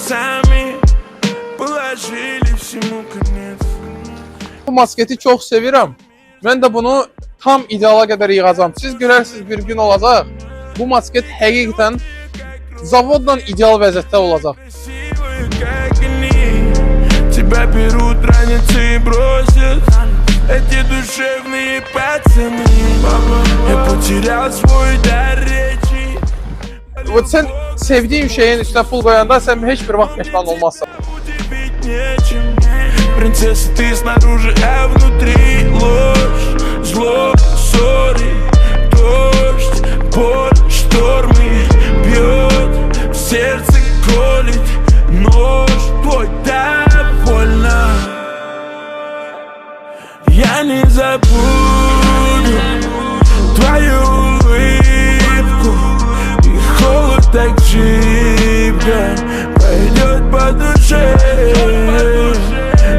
сами положили всему конец. Bu masketi çox sevirəm. Mən də bunu tam ideala qədər yığacam. Siz görərsiniz bir gün olacaq. Bu masket həqiqətən zavodla ideal vəziyyətdə olacaq. Тебя берут, ранятся и бросят эти душевные пацаны. Я потерял свой дар речи. Sən sevdiyin şeyin üstünə pul qoyanda sən heç bir vaxt peşman olmazsan. Принцесса, ты снаружи, а внутри ложь, зло, ссоры, дождь, боль, штормы бьет, в сердце колет нож твой, так больно. Я не забуду твою улыбку, и холод так шибко пойдет по душе.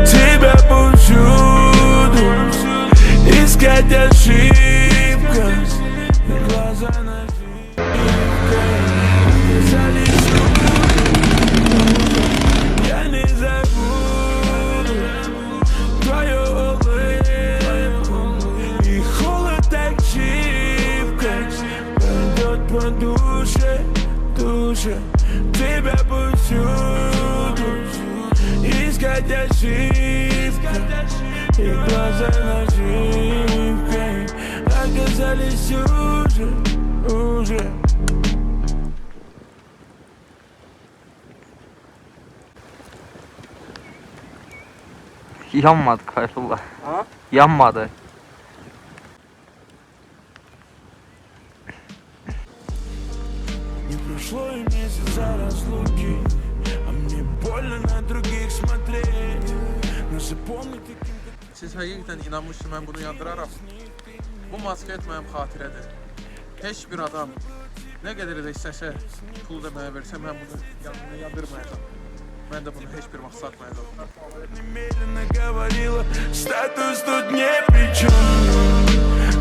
Тебя повсюду искать ошибка, и глаза наживкой залечу. Я не забуду твою улыбку, и холод так шибко пойдет по душе, душе. Тебя повсюду искать ошибка, и глаза наживкой оказались уже. Yanmadı Kayrullah. Ha? Yanmadı. Не прошло и месяца разлуки, а мне больно на других смотреть. Но запомни таким, как Siz həqiqətən inanmışsınız mən bunu yandıraram. Bu masket mənim xatirədir. Heç bir adam nə qədər də istəsə pul da mənə versə mən bunu yandırmayacağam. Mən də bunu heç bir vaxt satmayacağım. немедленно говорила, статус тут не при чем.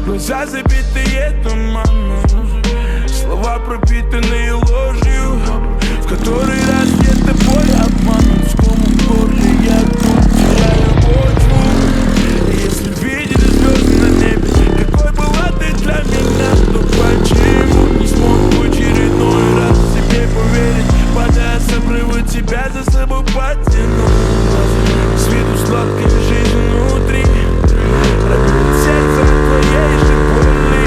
Глаза забитые туманом, слова пропитанные ложью, в который раз где-то бой обманут. С комом в горле я тут теряю почву. Если видели звезды на небе, какой была ты для меня, то почему не смог в очередной раз себе поверить, падая с обрыва тебя за собой потянуть. С виду сладкая жизнь внутри разбит сердце от твоей же боли.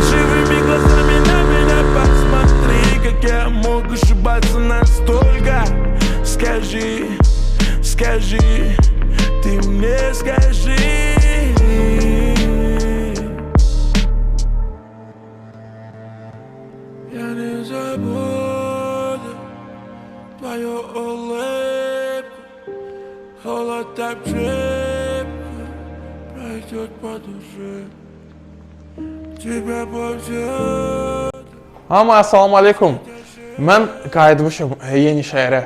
Живыми глазами на меня посмотри, как я мог ошибаться настолько. Скажи, скажи, ты мне скажи. Я не забуду твою улыбку, холод так шибко пройдет по душе. Тебя повсюду. Hamı assalamu aleykum. Mən qayıtmışam yeni şəhərə.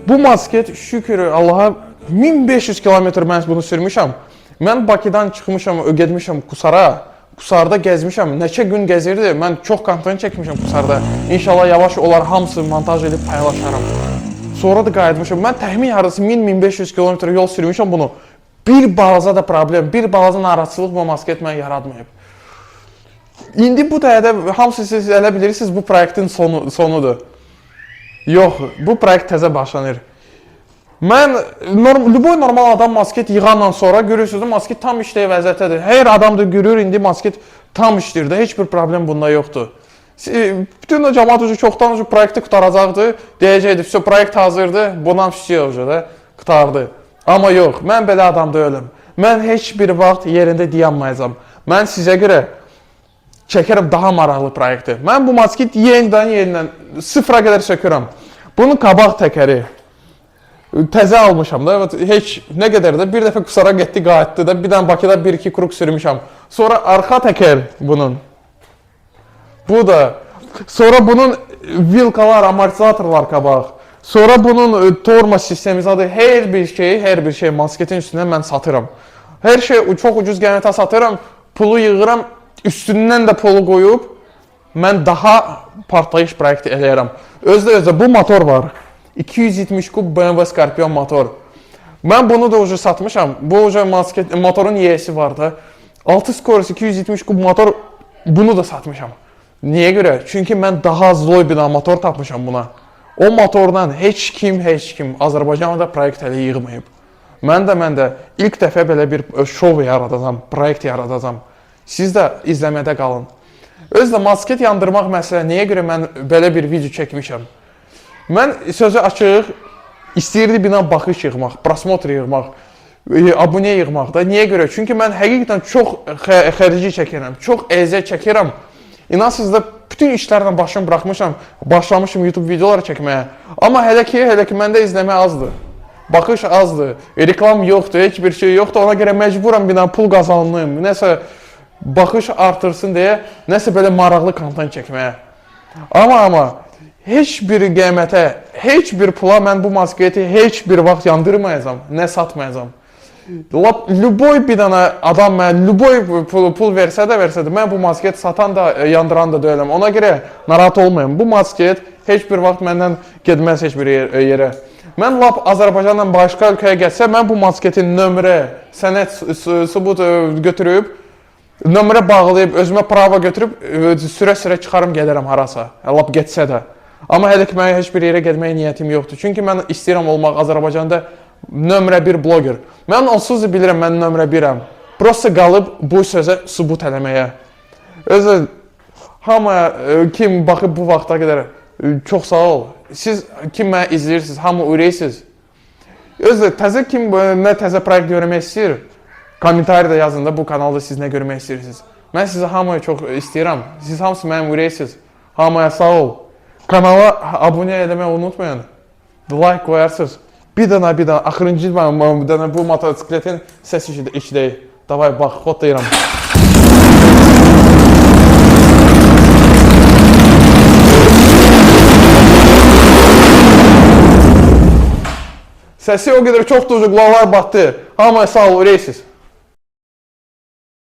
Bu masket şükür Allaha 1500 kilometr mən bunu sürmüşəm. Mən Bakıdan çıxmışam, getmişəm Qusara. Qusarda gəzmişəm. Neçə gün gəzirdi. Mən çox kontent çəkmişəm Qusarda. İnşallah yavaş olar hamısı montaj edib paylaşaram. Sonra da qayıtmışam. Mən təxmin yarısı 1000-1500 kilometr yol sürmüşəm bunu. Bir balaca da problem, bir balaca narahatçılıq bu masket mən yaratmayıb. İndi bu dəyədə hamısı siz elə bilirsiniz bu proyektin sonudur. Yox, bu proyekt təzə başlanır. Mən любой normal adam masket yığandan sonra görürsünüz masket tam işləyə vəziyyətdədir. Hər adam da görür indi masket tam işləyir də, heç bir problem bunda yoxdur. Bütün o cəmaət ucu çoxdan proyekti qutaracaqdı. Deyəcəkdi, "Vəsə proyekt hazırdır, bundan fisiyor da qutardı." Amma yox, mən belə adam deyiləm. Mən heç bir vaxt yerində dayanmayacağam. Mən sizə görə çəkərəm daha maraqlı proyekti. Mən bu masket yenidən sıfıra qədər sökürəm. Bunun qabaq təkəri təzə almışam da. Heç nə qədər də bir dəfə Qusara getdi, qayıtdı da. Bir dənə Bakıda 1-2 kruk sürmüşəm. Sonra arxa təkər bunun. Bu da. Sonra bunun vilkalar, amortizatorlar qabaq. Sonra bunun torma sistemi zadı hər bir şey masketin üstündən mən satıram. Hər şey çox ucuz qiymətə satıram. Pulu yığıram. Üstündən də pulu qoyub mən daha partlayış proyekti eləyərəm. Özdə bu motor var. 270 kub BMW Scorpion motor. Mən bunu da ucu satmışam. Bu ucu motorun yiyəsi var da. 6 Scores 270 kub motor, bunu da satmışam. Niyə görə? Çünki mən daha zloy bir motor tapmışam buna. O motordan heç kim Azərbaycanda proyekt hələ yığmayıb. Mən də ilk dəfə belə bir şov yaradacam, proyekt yaradacam. Siz də izləmədə qalın. Özlə masket yandırmaq məsələ, niyə görə mən belə bir video çəkmişəm? Mən sözü açıq, istəyirdi bina baxış yığmaq, prosmotr yığmaq, abunə yığmaq da. Niyə görə? Çünki mən həqiqətən çox xərci çəkirəm, çox əziyyət çəkirəm. İnansınız da bütün işlərdən başımı buraxmışam, başlamışım YouTube videoları çəkməyə. Amma hələ ki məndə izləmə azdır. Baxış azdır, reklam yoxdur, heç bir şey yoxdur. Ona görə məcburam bina pul qazanım, nəsə baxış artırsın deyə, nəsə belə maraqlı kontent çəkməyə. Amma heç bir qiymətə, heç bir pula mən bu masketi heç bir vaxt yandırmayacam, nə satmayacam. Lüboy bir dənə adam mən, lüboy pul versə də, mən bu masket satan da, yandıran da deyiləm. Ona görə narahat olmayın. Bu masket heç bir vaxt məndən gedməz heç bir yerə. Mən lap Azərbaycandan başqa ölkəyə getsə, mən bu masketin nömrə, sənət sübut götürüb, nömrə bağlayıb, özümə prava götürüb, sürə-sürə çıxarım, gedərəm harasa, lap getsə də. Amma hələ ki, mənə heç bir yerə getməyə niyyətim yoxdur. Çünki mən istəyirəm olmaq Azərbaycanda nömrə 1 bloger. Mən onsuz da bilirəm, mən nömrə 1-əm. Prosta qalıb bu sözə sübut eləməyə. Özü, hamıya kim baxıb bu vaxta qədər çox sağ ol. Siz kim mənə izləyirsiniz, hamı ürəyirsiniz. Özü, təzə kim nə təzə proyekt görmək istəyir, kommentariyada yazın da bu kanalda siz nə görmək istəyirsiniz. Mən sizi hamıya çox istəyirəm. Siz hamısı mənim ürəyirsiniz. Hamıya sağ ol. Kanala abunə eləməyi unutmayın. Like qoyarsınız. Bir dənə, axırıncı bir dənə bu motosikletin səs işləyək. Davay, bax, xod deyirəm. Səsi o qədər çoxdur, qulaqlar batdı. Hamıya sağ ol, ürəksiz.